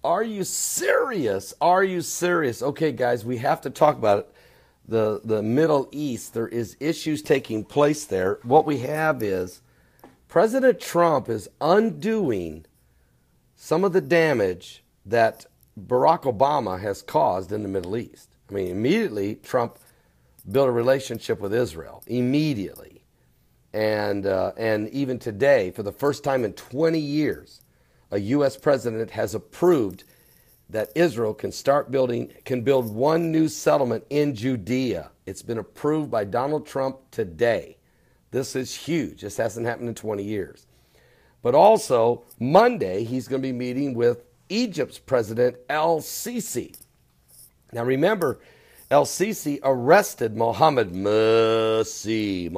Are you serious? Are you serious? Okay, guys, we have to talk about it. The Middle East, there is issues taking place there. What we have is President Trump is undoing some of the damage that Barack Obama has caused in the Middle East. I mean, immediately Trump built a relationship with Israel, immediately. And even today, for the first time in 20 years, a U.S. president has approved that Israel can build one new settlement in Judea. It's been approved by Donald Trump today. This is huge. This hasn't happened in 20 years. But also, Monday, he's going to be meeting with Egypt's president, el-Sisi. Now remember, el-Sisi arrested Mohammed Mursi,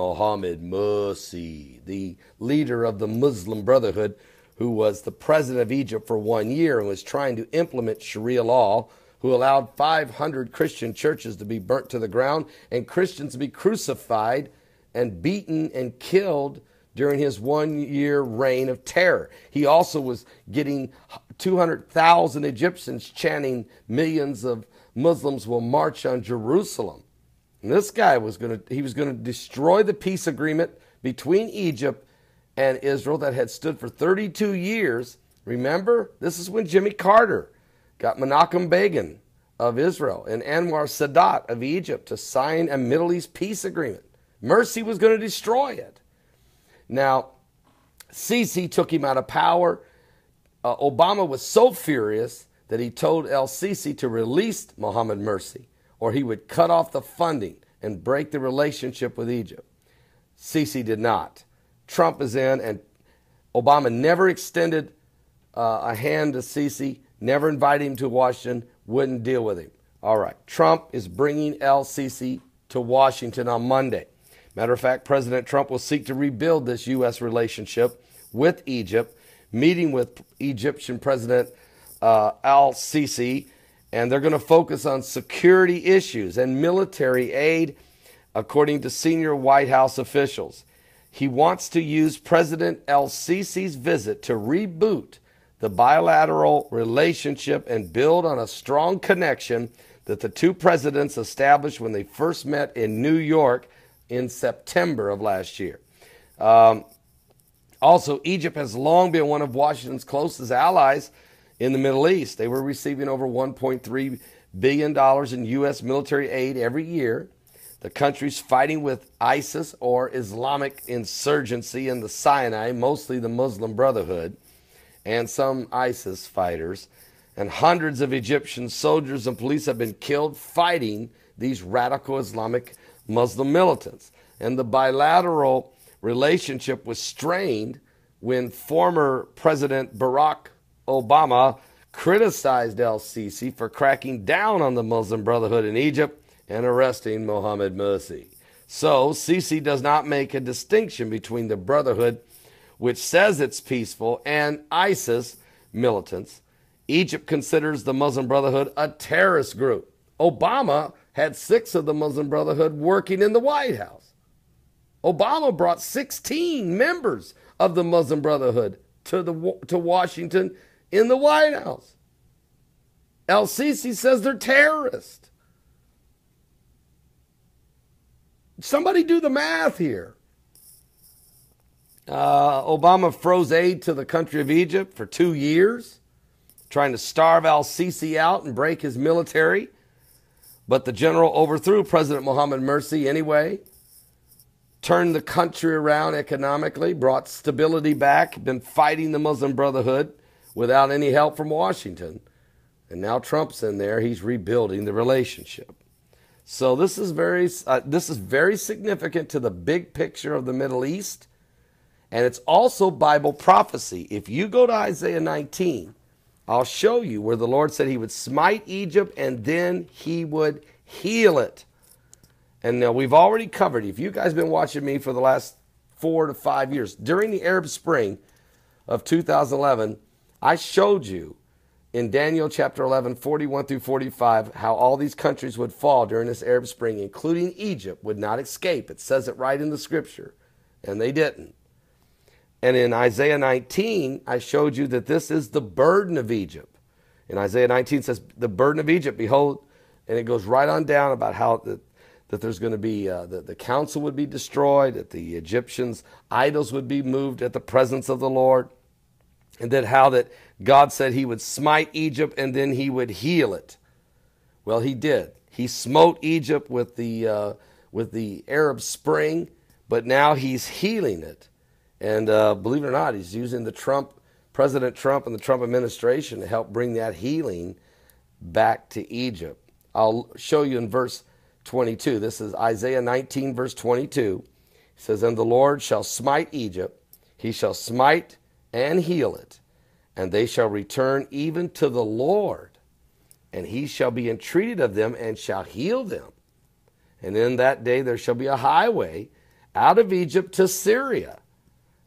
the leader of the Muslim Brotherhood, who was the president of Egypt for 1 year and was trying to implement Sharia law, who allowed 500 Christian churches to be burnt to the ground and Christians to be crucified and beaten and killed during his 1 year reign of terror. He also was getting 200,000 Egyptians chanting, millions of Muslims will march on Jerusalem. And this guy was going to destroy the peace agreement between Egypt and Israel that had stood for 32 years. Remember, this is when Jimmy Carter got Menachem Begin of Israel and Anwar Sadat of Egypt to sign a Middle East peace agreement. Mursi was going to destroy it. Now, Sisi took him out of power. Obama was so furious that he told el-Sisi to release Mohammed Mursi, or he would cut off the funding and break the relationship with Egypt. Sisi did not. Trump is in, and Obama never extended a hand to Sisi, never invited him to Washington, wouldn't deal with him. All right, Trump is bringing el-Sisi to Washington on Monday. Matter of fact, President Trump will seek to rebuild this U.S. relationship with Egypt, meeting with Egyptian President el-Sisi, and they're going to focus on security issues and military aid, according to senior White House officials. He wants to use President el-Sisi's visit to reboot the bilateral relationship and build on a strong connection that the two presidents established when they first met in New York in September of last year. Also, Egypt has long been one of Washington's closest allies in the Middle East. They were receiving over $1.3 billion in U.S. military aid every year. The country's fighting with ISIS, or Islamic insurgency, in the Sinai, mostly the Muslim Brotherhood, and some ISIS fighters. And hundreds of Egyptian soldiers and police have been killed fighting these radical Islamic Muslim militants. And the bilateral relationship was strained when former President Barack Obama criticized el-Sisi for cracking down on the Muslim Brotherhood in Egypt and arresting Mohammed Mursi. So Sisi does not make a distinction between the Brotherhood, which says it's peaceful, and ISIS militants. Egypt considers the Muslim Brotherhood a terrorist group. Obama had 6 of the Muslim Brotherhood working in the White House. Obama brought 16 members of the Muslim Brotherhood to Washington in the White House. El-Sisi says they're terrorists. Somebody do the math here. Obama froze aid to the country of Egypt for 2 years, trying to starve el-Sisi out and break his military. But the general overthrew President Mohammed Mursi anyway, turned the country around economically, brought stability back, been fighting the Muslim Brotherhood without any help from Washington. And now Trump's in there. He's rebuilding the relationship. So this is very significant to the big picture of the Middle East. And it's also Bible prophecy. If you go to Isaiah 19, I'll show you where the Lord said he would smite Egypt and then he would heal it. And now we've already covered, if you guys have been watching me for the last 4 to 5 years, during the Arab Spring of 2011, I showed you in Daniel chapter 11, 41 through 45, how all these countries would fall during this Arab Spring, including Egypt, would not escape. It says it right in the scripture, and they didn't. And in Isaiah 19, I showed you that this is the burden of Egypt. In Isaiah 19 says, the burden of Egypt, behold, and it goes right on down about how that there's going to be, the council would be destroyed, that the Egyptians' idols would be moved at the presence of the Lord, and that how that God said he would smite Egypt and then he would heal it. Well, he did. He smote Egypt with the Arab Spring, but now he's healing it. And believe it or not, he's using President Trump and the Trump administration to help bring that healing back to Egypt. I'll show you in verse 22. This is Isaiah 19, verse 22. It says, and the Lord shall smite Egypt. He shall smite and heal it. And they shall return even to the Lord. And he shall be entreated of them and shall heal them. And in that day there shall be a highway out of Egypt to Syria.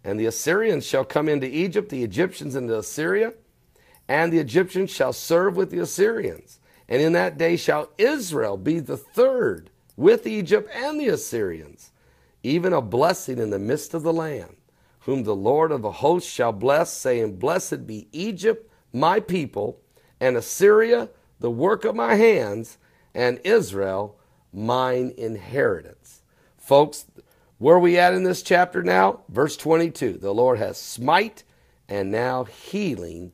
And the Assyrians shall come into Egypt, the Egyptians into Assyria. And the Egyptians shall serve with the Assyrians. And in that day shall Israel be the third with Egypt and the Assyrians, even a blessing in the midst of the land, whom the Lord of the hosts shall bless, saying, blessed be Egypt, my people, and Assyria, the work of my hands, and Israel, mine inheritance. Folks, where are we at in this chapter now? Verse 22, the Lord has smite and now healing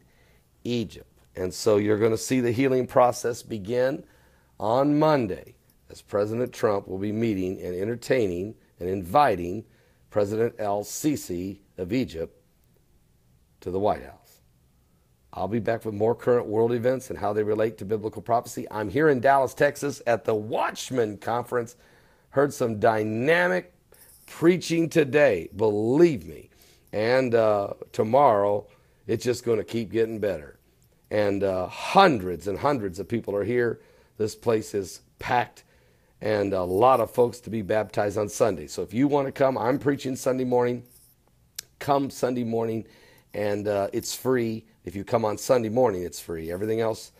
Egypt. And so you're going to see the healing process begin on Monday as President Trump will be meeting and entertaining and inviting President el-Sisi of Egypt to the White House. I'll be back with more current world events and how they relate to biblical prophecy. I'm here in Dallas, Texas at the Watchman Conference. Heard some dynamic preaching today, believe me. And tomorrow, it's just going to keep getting better. And hundreds and hundreds of people are here. This place is packed and a lot of folks to be baptized on Sunday. So if you want to come, I'm preaching Sunday morning. Come Sunday morning, and it's free. If you come on Sunday morning, it's free. Everything else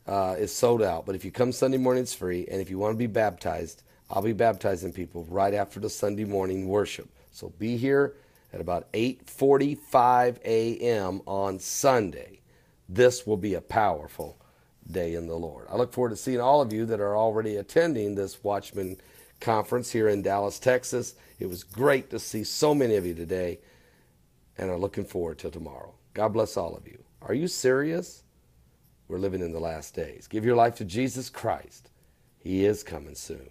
is sold out. But if you come Sunday morning, it's free. And if you want to be baptized, I'll be baptizing people right after the Sunday morning worship. So be here at about 8:45 a.m. on Sunday. This will be a powerful day in the Lord. I look forward to seeing all of you that are already attending this Watchman Conference here in Dallas, Texas. It was great to see so many of you today, and I'm looking forward to tomorrow. God bless all of you. Are you serious? We're living in the last days. Give your life to Jesus Christ. He is coming soon.